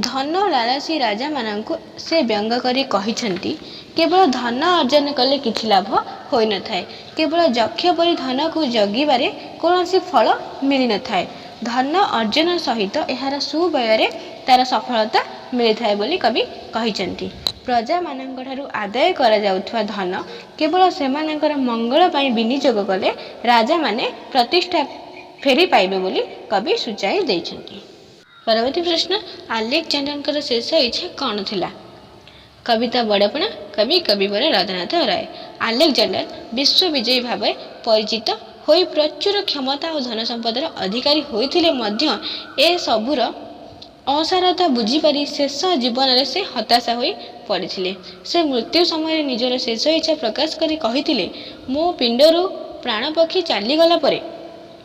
ଧନ ଲାଲସୀ ରାଜାମାନଙ୍କୁ ସେ ବ୍ୟଙ୍ଗ କରି କହିଛନ୍ତି, କେବଳ ଧନ ଅର୍ଜନ କଲେ କିଛି ଲାଭ ହୋଇନଥାଏ। କେବଳ ଯକ୍ଷ ପରି ଧନକୁ ଜଗିବାରେ କୌଣସି ଫଳ ମିଳିନଥାଏ। ଧନ ଅର୍ଜନ ସହିତ ଏହାର ସୁବ୍ୟୟରେ ତାର ସଫଳତା ମିଳିଥାଏ ବୋଲି କବି କହିଛନ୍ତି। ପ୍ରଜାମାନଙ୍କଠାରୁ ଆଦାୟ କରାଯାଉଥିବା ଧନ କେବଳ ସେମାନଙ୍କର ମଙ୍ଗଳ ପାଇଁ ବିନିଯୋଗ କଲେ ରାଜାମାନେ ପ୍ରତିଷ୍ଠା ଫେରି ପାଇବେ ବୋଲି କବି ସୂଚାଇ ଦେଇଛନ୍ତି। ପରବର୍ତ୍ତୀ ପ୍ରଶ୍ନ, ଆଲେକଜାଣ୍ଡରଙ୍କର ଶେଷ ଇଚ୍ଛା କ'ଣ ଥିଲା? କବିତା ବଡ଼ପଣା, କବି କବିବର ରାଧାନାଥ ରାୟ। ଆଲେକଜାଣ୍ଡର ବିଶ୍ୱବିଜୟୀ ଭାବେ ପରିଚିତ ହୋଇ ପ୍ରଚୁର କ୍ଷମତା ଓ ଧନ ସମ୍ପଦର ଅଧିକାରୀ ହୋଇଥିଲେ ମଧ୍ୟ ଏସବୁର ଅସାରତା ବୁଝିପାରି ଶେଷ ଜୀବନରେ ସେ ହତାଶା ହୋଇ ପଡ଼ିଥିଲେ। ସେ ମୃତ୍ୟୁ ସମୟରେ ନିଜର ଶେଷ ଇଚ୍ଛା ପ୍ରକାଶ କରି କହିଥିଲେ, ମୋ ପିଣ୍ଡରୁ ପ୍ରାଣପକ୍ଷୀ ଚାଲିଗଲା ପରେ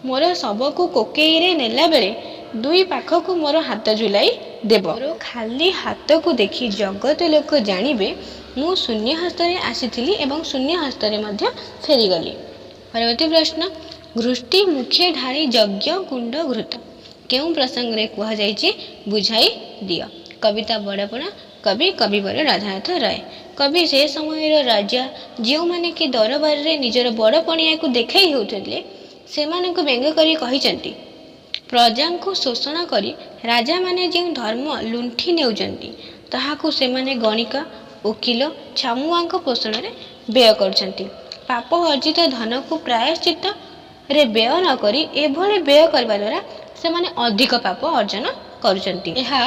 ମୋର ଶବକୁ କୋକେଇରେ ନେଲାବେଳେ ଦୁଇ ପାଖକୁ ମୋର ହାତ ଝୁଲାଇ ଦେବ। ମୋର ଖାଲି ହାତକୁ ଦେଖି ଜଗତ ଲୋକ ଜାଣିବେ ମୁଁ ଶୂନ୍ୟ ହସ୍ତରେ ଆସିଥିଲି ଏବଂ ଶୂନ୍ୟ ହସ୍ତରେ ମଧ୍ୟ ଫେରିଗଲି। ପରବର୍ତ୍ତୀ ପ୍ରଶ୍ନ, ଘୃଷ୍ଟି ମୁଖେ ଢାଳି ଯଜ୍ଞ କୁଣ୍ଡ ଘୃତ କେଉଁ ପ୍ରସଙ୍ଗରେ କୁହାଯାଇଛି ବୁଝାଇ ଦିଅ। କବିତା ବଡ଼ପଣା, କବି କବିବର ରାଧାନାଥ ରାୟ। କବି ସେ ସମୟର ରାଜା ଯେଉଁମାନେ କି ଦରବାରରେ ନିଜର ବଡ଼ପଣିଆକୁ ଦେଖାଇ ହେଉଥିଲେ ସେମାନଙ୍କୁ ବ୍ୟଙ୍ଗ କରି କହିଛନ୍ତି, ପ୍ରଜାଙ୍କୁ ଶୋଷଣ କରି ରାଜାମାନେ ଯେଉଁ ଧର୍ମ ଲୁଣ୍ଠି ନେଉଛନ୍ତି ତାହାକୁ ସେମାନେ ଗଣିକା, ଓକିଲ, ଛାମୁଆଙ୍କ ପୋଷଣରେ ବ୍ୟୟ କରୁଛନ୍ତି। ପାପ ଅର୍ଜିତ ଧନକୁ ପ୍ରାୟଶ୍ଚିତ୍ତରେ ବ୍ୟୟ ନ କରି ଏଭଳି ବ୍ୟୟ କରିବା ଦ୍ୱାରା ସେମାନେ ଅଧିକ ପାପ ଅର୍ଜନ କରୁଛନ୍ତି। ଏହା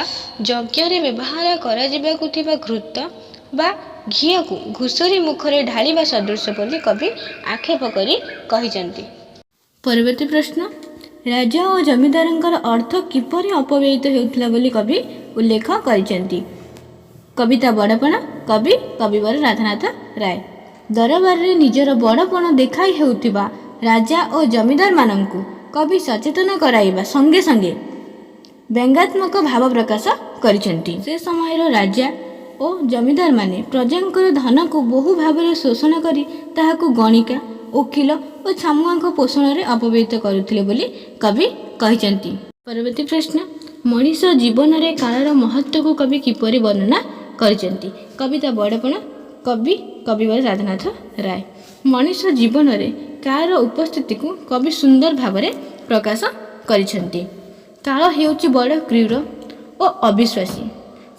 ଯଜ୍ଞରେ ବ୍ୟବହାର କରାଯିବାକୁ ଥିବା ଘୃତ ବା ଘିଅକୁ ଘୁଷୁରୀ ମୁଖରେ ଢାଳିବା ସଦୃଶ ବୋଲି କବି ଆକ୍ଷେପ କରି କହିଛନ୍ତି। ପରବର୍ତ୍ତୀ ପ୍ରଶ୍ନ, ରାଜା ଓ ଜମିଦାରଙ୍କର ଅର୍ଥ କିପରି ଅପବ୍ୟୟିତ ହେଉଥିଲା ବୋଲି କବି ଉଲ୍ଲେଖ କରିଛନ୍ତି। କବିତା ବଡ଼ପଣା, କବି କବିବର ରାଧାନାଥ ରାୟ। ଦରବାରରେ ନିଜର ବଡ଼ପଣ ଦେଖାଇ ହେଉଥିବା ରାଜା ଓ ଜମିଦାରମାନଙ୍କୁ କବି ସଚେତନ କରାଇବା ସଙ୍ଗେ ସଙ୍ଗେ ବ୍ୟଙ୍ଗାତ୍ମକ ଭାବ ପ୍ରକାଶ କରିଛନ୍ତି। ସେ ସମୟର ରାଜା ଓ ଜମିଦାରମାନେ ପ୍ରଜାଙ୍କର ଧନକୁ ବହୁ ଭାବରେ ଶୋଷଣ କରି ତାହାକୁ ଗଣିକା, ଓକିଲ ଓ ଛାମୁଆଙ୍କ ପୋଷଣରେ ଅପବ୍ୟୟିତ କରୁଥିଲେ ବୋଲି କବି କହିଛନ୍ତି। ପରବର୍ତ୍ତୀ ପ୍ରଶ୍ନ, ମଣିଷ ଜୀବନରେ କାଳର ମହତ୍ତ୍ୱକୁ କବି କିପରି ବର୍ଣ୍ଣନା କରିଛନ୍ତି। କବିତା ବଡ଼ପଣା, କବି କବିବର ରାଧାନାଥ ରାୟ। ମଣିଷ ଜୀବନରେ କାଳର ଉପସ୍ଥିତିକୁ କବି ସୁନ୍ଦର ଭାବରେ ପ୍ରକାଶ କରିଛନ୍ତି। କାଳ ହେଉଛି ବଡ଼ କ୍ରୂର ଓ ଅବିଶ୍ୱାସୀ।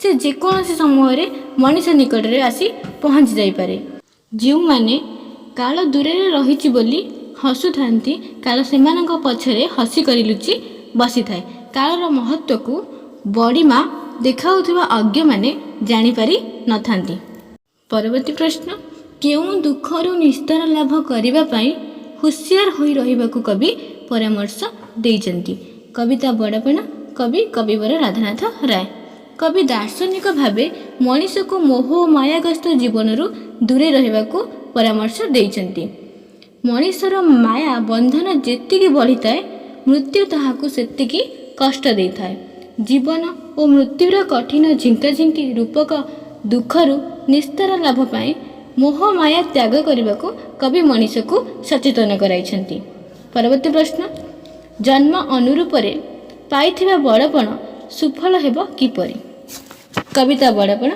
ସେ ଯେକୌଣସି ସମୟରେ ମଣିଷ ନିକଟରେ ଆସି ପହଞ୍ଚି ଯାଇପାରେ। ଯେଉଁମାନେ କାଳ ଦୂରରେ ରହିଛି ବୋଲି ହସୁଥାନ୍ତି କାଳ ସେମାନଙ୍କ ପଛରେ ହସି କରି ଲୁଚି ବସିଥାଏ। କାଳର ମହତ୍ତ୍ୱକୁ ବଡ଼ିମା ଦେଖାଉଥିବା ଅଜ୍ଞମାନେ ଜାଣିପାରି ନଥାନ୍ତି। ପରବର୍ତ୍ତୀ ପ୍ରଶ୍ନ, କେଉଁ ଦୁଃଖରୁ ନିସ୍ତାର ଲାଭ କରିବା ପାଇଁ ହୁସିଆର ହୋଇ ରହିବାକୁ କବି ପରାମର୍ଶ ଦେଇଛନ୍ତି। କବିତା ବଡ଼ପଣା, କବି କବିବର ରାଧାନାଥ ରାୟ। କବି ଦାର୍ଶନିକ ଭାବେ ମଣିଷକୁ ମୋହ ଓ ମାୟାଗ୍ରସ୍ତ ଜୀବନରୁ ଦୂରେଇ ରହିବାକୁ ପରାମର୍ଶ ଦେଇଛନ୍ତି। ମଣିଷର ମାୟା ବନ୍ଧନ ଯେତିକି ବଢ଼ିଥାଏ ମୃତ୍ୟୁ ତାହାକୁ ସେତିକି କଷ୍ଟ ଦେଇଥାଏ। ଜୀବନ ଓ ମୃତ୍ୟୁର କଠିନ ଝିଙ୍କାଝିଙ୍କି ରୂପକ ଦୁଃଖରୁ ନିସ୍ତାର ଲାଭ ପାଇଁ ମୋହ ମାୟା ତ୍ୟାଗ କରିବାକୁ କବି ମଣିଷକୁ ସଚେତନ କରାଇଛନ୍ତି। ପରବର୍ତ୍ତୀ ପ୍ରଶ୍ନ, ଜନ୍ମ ଅନୁରୂପରେ ପାଇଥିବା ବଡ଼ପଣ ସୁଫଳ ହେବ କିପରି। କବିତା ବଡ଼ପଣା,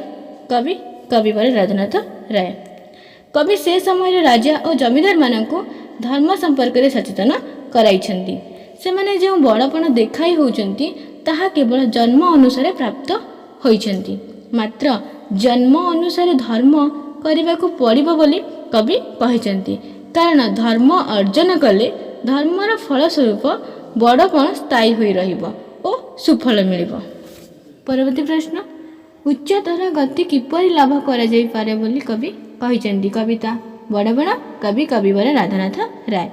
କବି କବିବର ରାଧାନାଥ ରାୟ। କବି ସେ ସମୟର ରାଜା ଓ ଜମିଦାରମାନଙ୍କୁ ଧର୍ମ ସମ୍ପର୍କରେ ସଚେତନ କରାଇଛନ୍ତି। ସେମାନେ ଯେଉଁ ବଡ଼ପଣ ଦେଖାଇ ହେଉଛନ୍ତି ତାହା କେବଳ ଜନ୍ମ ଅନୁସାରେ ପ୍ରାପ୍ତ ହୋଇଛନ୍ତି। ମାତ୍ର ଜନ୍ମ ଅନୁସାରେ ଧର୍ମ କରିବାକୁ ପଡ଼ିବ ବୋଲି କବି କହିଛନ୍ତି। କାରଣ ଧର୍ମ ଅର୍ଜନ କଲେ ଧର୍ମର ଫଳସ୍ୱରୂପ ବଡ଼ପଣ ସ୍ଥାୟୀ ହୋଇ ରହିବ ଓ ସୁଫଳ ମିଳିବ। ପରବର୍ତ୍ତୀ ପ୍ରଶ୍ନ, ଉଚ୍ଚତର ଗତି କିପରି ଲାଭ କରାଯାଇପାରେ ବୋଲି କବି କହିଛନ୍ତି। କବିତା ବଡ଼ପଣା, କବି କବିବର ରାଧାନାଥ ରାୟ।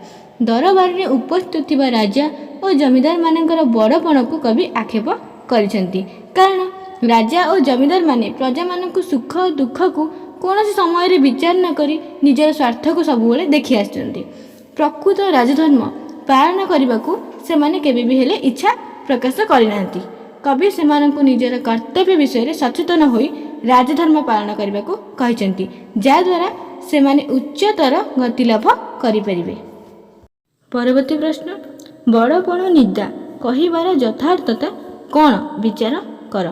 ଦରବାରରେ ଉପସ୍ଥିତ ଥିବା ରାଜା ଓ ଜମିଦାରମାନଙ୍କର ବଡ଼ପଣକୁ କବି ଆକ୍ଷେପ କରିଛନ୍ତି। କାରଣ ରାଜା ଓ ଜମିଦାରମାନେ ପ୍ରଜାମାନଙ୍କୁ ସୁଖ ଓ ଦୁଃଖକୁ କୌଣସି ସମୟରେ ବିଚାର ନ କରି ନିଜର ସ୍ୱାର୍ଥକୁ ସବୁବେଳେ ଦେଖି ଆସିଛନ୍ତି। ପ୍ରକୃତ ରାଜଧର୍ମ ପାଳନ କରିବାକୁ ସେମାନେ କେବେ ବି ହେଲେ ଇଚ୍ଛା ପ୍ରକାଶ କରିନାହାନ୍ତି। କବି ସେମାନଙ୍କୁ ନିଜର କର୍ତ୍ତବ୍ୟ ବିଷୟରେ ସଚେତନ ହୋଇ ରାଜଧର୍ମ ପାଳନ କରିବାକୁ କହିଛନ୍ତି, ଯାହାଦ୍ୱାରା ସେମାନେ ଉଚ୍ଚତର ଗତି ଲାଭ କରିପାରିବେ। ପରବର୍ତ୍ତୀ ପ୍ରଶ୍ନ, ବଡ଼ପଣ ନିନ୍ଦା କହିବାର ଯଥାର୍ଥତା କ'ଣ ବିଚାର କର।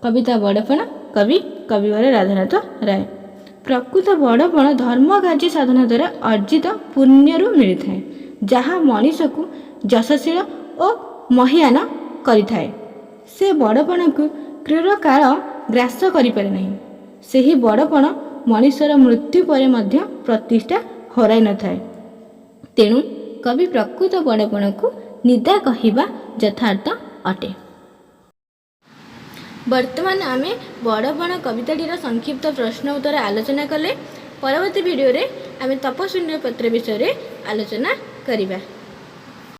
କବିତା ବଡ଼ପଣା, କବି କବିବର ରାଧାନାଥ ରାୟ। ପ୍ରକୃତ ବଡ଼ପଣ ଧର୍ମ କାର୍ଯ୍ୟ ସାଧନ ଦ୍ୱାରା ଅର୍ଜିତ ପୁଣ୍ୟରୁ ମିଳିଥାଏ, ଯାହା ମଣିଷକୁ ଯଶଶୀଳ ଓ ମହୀୟାନ କରିଥାଏ। ସେ ବଡ଼ପଣକୁ କ୍ରୂର କାଳ ଗ୍ରାସ କରିପାରେ ନାହିଁ। ସେହି ବଡ଼ପଣ ମଣିଷର ମୃତ୍ୟୁ ପରେ ମଧ୍ୟ ପ୍ରତିଷ୍ଠା ହରାଇ ନଥାଏ। ତେଣୁ କବି ପ୍ରକୃତ ବଡ଼ପଣକୁ ନିନ୍ଦା କହିବା ଯଥାର୍ଥ ଅଟେ। ବର୍ତ୍ତମାନ ଆମେ ବଡ଼ପଣ କବିତାଟିର ସଂକ୍ଷିପ୍ତ ପ୍ରଶ୍ନ ଉତ୍ତର ଆଲୋଚନା କଲେ। ପରବର୍ତ୍ତୀ ଭିଡ଼ିଓରେ ଆମେ ତପସ୍ୱିନୀ ପତ୍ର ବିଷୟରେ ଆଲୋଚନା କରିବା।